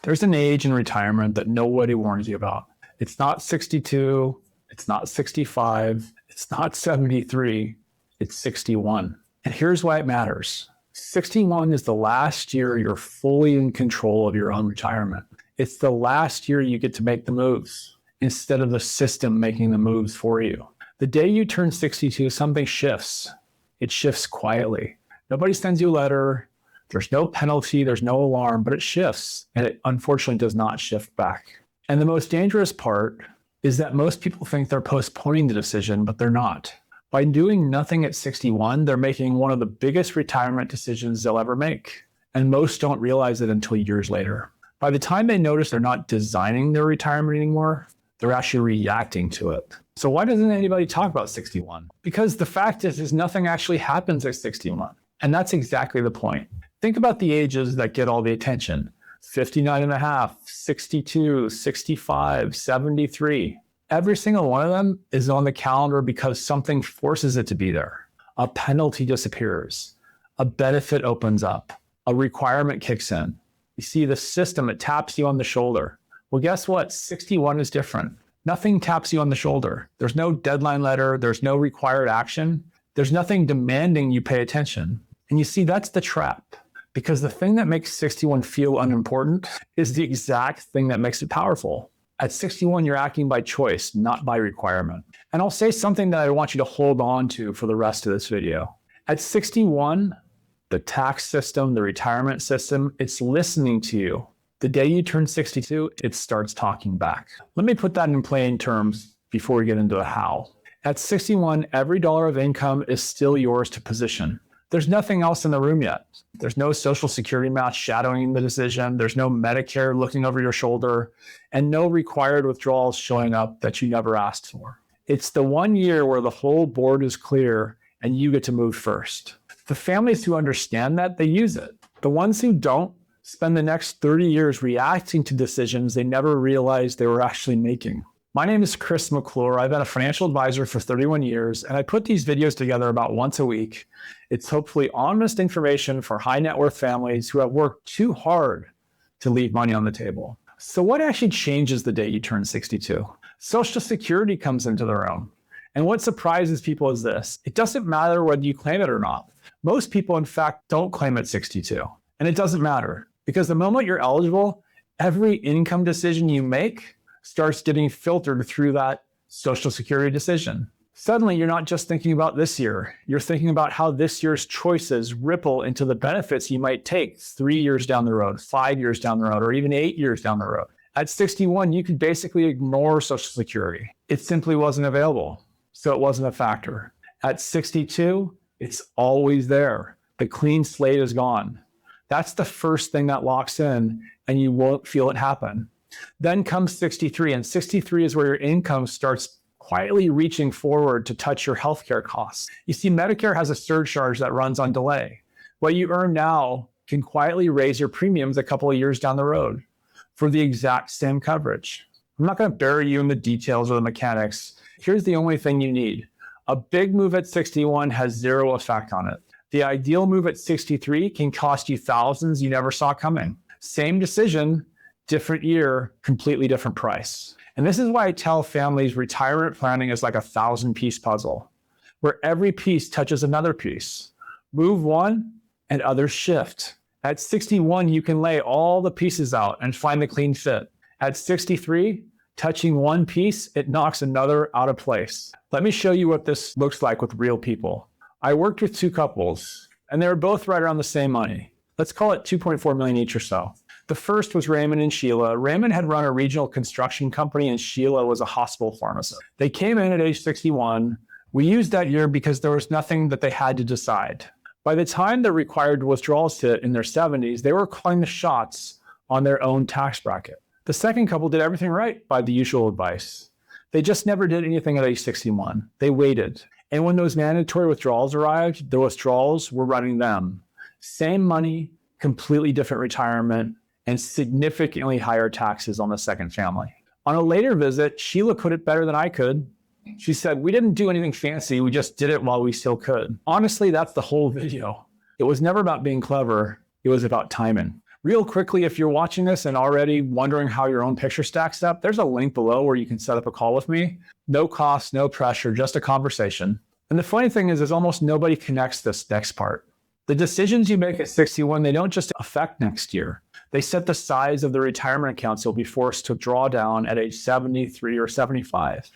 There's an age in retirement that nobody warns you about. It's not 62, it's not 65, it's not 73, it's 61. And here's why it matters. 61 is the last year you're fully in control of your own retirement. It's the last year you get to make the moves instead of the system making the moves for you. The day you turn 62, something shifts. It shifts quietly. Nobody sends you a letter. There's no penalty. There's no alarm, but it shifts. And it unfortunately does not shift back. And the most dangerous part is that most people think they're postponing the decision, but they're not. By doing nothing at 61, they're making one of the biggest retirement decisions they'll ever make. And most don't realize it until years later. By the time they notice they're not designing their retirement anymore, they're actually reacting to it. So why doesn't anybody talk about 61? Because the fact is nothing actually happens at 61. And that's exactly the point. Think about the ages that get all the attention. 59 and a half, 62, 65, 73. Every single one of them is on the calendar because something forces it to be there. A penalty disappears. A benefit opens up. A requirement kicks in. You see the system, it taps you on the shoulder. Well, guess what? 61 is different. Nothing taps you on the shoulder. There's no deadline letter. There's no required action. There's nothing demanding you pay attention. And you see, that's the trap. Because the thing that makes 61 feel unimportant is the exact thing that makes it powerful. At 61, you're acting by choice, not by requirement. And I'll say something that I want you to hold on to for the rest of this video. At 61, the tax system, the retirement system, it's listening to you. The day you turn 62, it starts talking back. Let me put that in plain terms before we get into the how. At 61, every dollar of income is still yours to position. There's nothing else in the room yet. There's no Social Security match shadowing the decision. There's no Medicare looking over your shoulder, and no required withdrawals showing up that you never asked for. It's the 1 year where the whole board is clear and you get to move first. The families who understand that, they use it. The ones who don't spend the next 30 years reacting to decisions they never realized they were actually making. My name is Chris McClure. I've been a financial advisor for 31 years, and I put these videos together about once a week. It's hopefully honest information for high net worth families who have worked too hard to leave money on the table. So what actually changes the day you turn 62? Social Security comes into the room. And what surprises people is this: it doesn't matter whether you claim it or not. Most people, in fact, don't claim at 62. And it doesn't matter, because the moment you're eligible, every income decision you make starts getting filtered through that Social Security decision. Suddenly, you're not just thinking about this year. You're thinking about how this year's choices ripple into the benefits you might take 3 years down the road, 5 years down the road, or even 8 years down the road. At 61, you could basically ignore Social Security. It simply wasn't available, so it wasn't a factor. At 62, it's always there. The clean slate is gone. That's the first thing that locks in, and you won't feel it happen. Then comes 63, and 63 is where your income starts quietly reaching forward to touch your healthcare costs. You see, Medicare has a surcharge that runs on delay. What you earn now can quietly raise your premiums a couple of years down the road for the exact same coverage. I'm not going to bury you in the details or the mechanics. Here's the only thing you need. A big move at 61 has zero effect on it. The ideal move at 63 can cost you thousands you never saw coming. Same decision, different year, completely different price. And this is why I tell families retirement planning is like a 1,000-piece puzzle, where every piece touches another piece. Move one and others shift. At 61, you can lay all the pieces out and find the clean fit. At 63, touching one piece, it knocks another out of place. Let me show you what this looks like with real people. I worked with two couples, and they were both right around the same money. Let's call it 2.4 million each or so. The first was Raymond and Sheila. Raymond had run a regional construction company, and Sheila was a hospital pharmacist. They came in at age 61. We used that year because there was nothing that they had to decide. By the time the required withdrawals hit in their 70s, they were calling the shots on their own tax bracket. The second couple did everything right by the usual advice. They just never did anything at age 61. They waited. And when those mandatory withdrawals arrived, the withdrawals were running them. Same money, completely different retirement, and significantly higher taxes on the second family. On a later visit, Sheila put it better than I could. She said, "We didn't do anything fancy, we just did it while we still could." Honestly, that's the whole video. It was never about being clever, it was about timing. Real quickly, if you're watching this and already wondering how your own picture stacks up, there's a link below where you can set up a call with me. No cost, no pressure, just a conversation. And the funny thing is almost nobody connects this next part. The decisions you make at 61, they don't just affect next year. They set the size of the retirement accounts you'll be forced to draw down at age 73 or 75.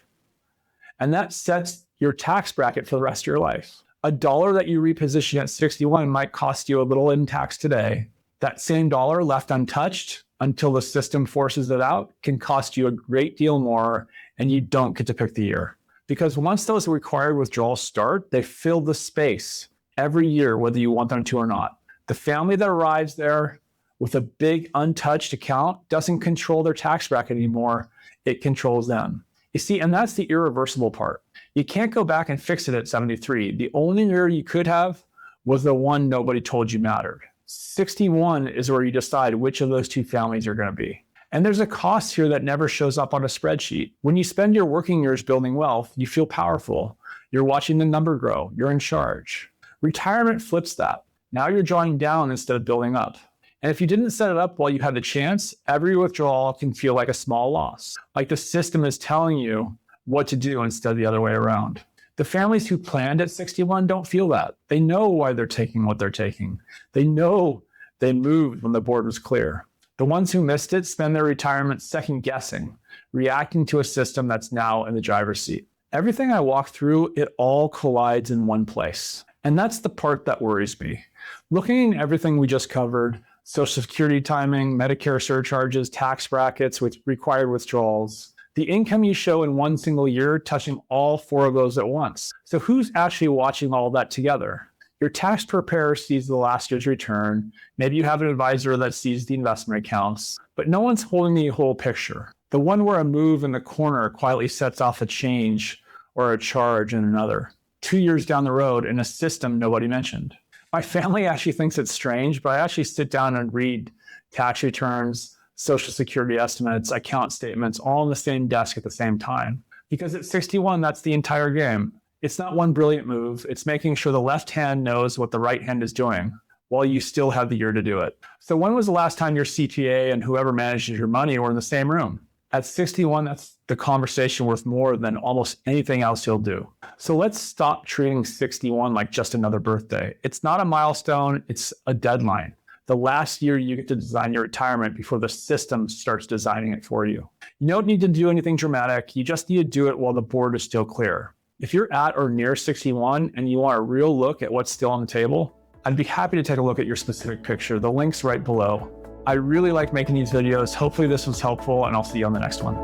And that sets your tax bracket for the rest of your life. A dollar that you reposition at 61 might cost you a little in tax today. That same dollar left untouched until the system forces it out can cost you a great deal more, and you don't get to pick the year. Because once those required withdrawals start, they fill the space every year, whether you want them to or not. The family that arrives there with a big untouched account doesn't control their tax bracket anymore. It controls them. You see, and that's the irreversible part. You can't go back and fix it at 73. The only year you could have was the one nobody told you mattered. 61 is where you decide which of those two families you're going to be. And there's a cost here that never shows up on a spreadsheet. When you spend your working years building wealth, you feel powerful. You're watching the number grow. You're in charge. Retirement flips that. Now you're drawing down instead of building up. And if you didn't set it up while you had the chance, every withdrawal can feel like a small loss. Like the system is telling you what to do instead of the other way around. The families who planned at 61 don't feel that. They know why they're taking what they're taking. They know they moved when the board was clear. The ones who missed it spend their retirement second guessing, reacting to a system that's now in the driver's seat. Everything I walk through, it all collides in one place. And that's the part that worries me. Looking at everything we just covered, Social Security timing, Medicare surcharges, tax brackets with required withdrawals, the income you show in one single year touching all four of those at once. So who's actually watching all that together? Your tax preparer sees the last year's return. Maybe you have an advisor that sees the investment accounts, but no one's holding the whole picture. The one where a move in the corner quietly sets off a change or a charge in another. 2 years down the road in a system nobody mentioned. My family actually thinks it's strange, but I actually sit down and read tax returns, Social Security estimates, account statements, all on the same desk at the same time. Because at 61, that's the entire game. It's not one brilliant move. It's making sure the left hand knows what the right hand is doing while you still have the year to do it. So when was the last time your CPA and whoever manages your money were in the same room? At 61, that's the conversation worth more than almost anything else you'll do. So let's stop treating 61 like just another birthday. It's not a milestone, it's a deadline. The last year you get to design your retirement before the system starts designing it for you. You don't need to do anything dramatic. You just need to do it while the board is still clear. If you're at or near 61 and you want a real look at what's still on the table, I'd be happy to take a look at your specific picture. The link's right below. I really like making these videos. Hopefully this was helpful, and I'll see you on the next one.